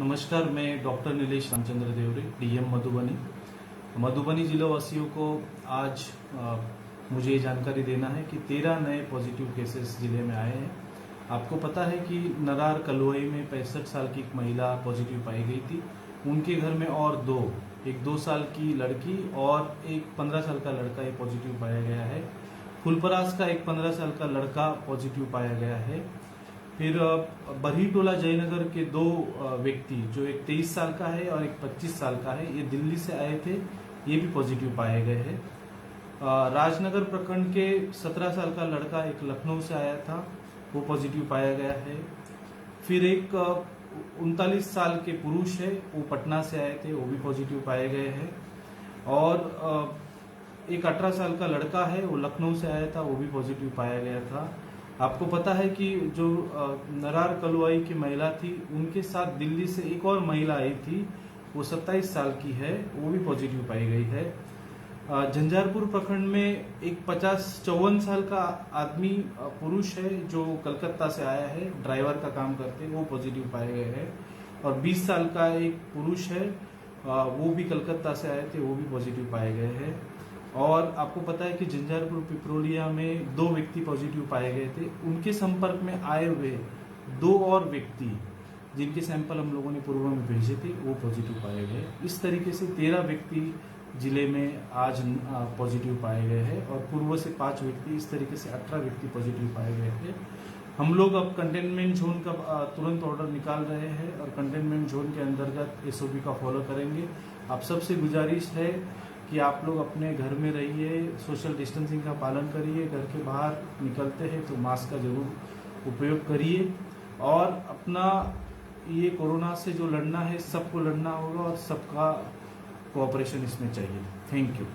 नमस्कार, मैं डॉक्टर नीलेश रामचंद्र देवरे, डीएम मधुबनी। मधुबनी जिला वासियों को आज मुझे ये जानकारी देना है कि 13 नए पॉजिटिव केसेस जिले में आए हैं। आपको पता है कि नरार कलुआई में 65 साल की एक महिला पॉजिटिव पाई गई थी। उनके घर में और एक 2 साल की लड़की और एक 15 साल का लड़का ये पॉजिटिव पाया गया है। फुलपरास का एक 15 साल का लड़का पॉजिटिव पाया गया है। फिर बरहीटोला जयनगर के 2 व्यक्ति, जो एक 23 साल का है और एक 25 साल का है, ये दिल्ली से आए थे, ये भी पॉजिटिव पाए गए हैं। राजनगर प्रखंड के 17 साल का लड़का एक लखनऊ से आया था, वो पॉजिटिव पाया गया है। फिर एक 39 साल के पुरुष है, वो पटना से आए थे, वो भी पॉजिटिव पाए गए हैं। और एक 18 साल का लड़का है, वो लखनऊ से आया था, वो भी पॉजिटिव पाया गया था। आपको पता है कि जो नरार कलुआई की महिला थी, उनके साथ दिल्ली से एक और महिला आई थी, वो 27 साल की है, वो भी पॉजिटिव पाई गई है। झंझारपुर प्रखंड में एक 54 साल का आदमी पुरुष है, जो कलकत्ता से आया है, ड्राइवर का काम करते, वो पॉजिटिव पाए गए हैं। और 20 साल का एक पुरुष है, वो भी कलकत्ता से आए थे, वो भी पॉजिटिव पाए गए हैं। और आपको पता है कि झंझारपुर पिपरोलिया में 2 व्यक्ति पॉजिटिव पाए गए थे। उनके संपर्क में आए हुए 2 और व्यक्ति, जिनके सैंपल हम लोगों ने पूर्व में भेजे थे, वो पॉजिटिव पाए गए। इस तरीके से 13 व्यक्ति जिले में आज पॉजिटिव पाए गए हैं और पूर्व से 5 व्यक्ति, इस तरीके से 18 व्यक्ति पॉजिटिव पाए गए थे। हम लोग अब कंटेनमेंट जोन का तुरंत ऑर्डर निकाल रहे हैं और कंटेनमेंट जोन के अंतर्गत एसओपी का फॉलो करेंगे। आप सबसे गुजारिश है कि आप लोग अपने घर में रहिए, सोशल डिस्टेंसिंग का पालन करिए, घर के बाहर निकलते हैं तो मास्क का जरूर उपयोग करिए। और अपना ये कोरोना से जो लड़ना है, सबको लड़ना होगा और सबका कोऑपरेशन इसमें चाहिए। Thank you.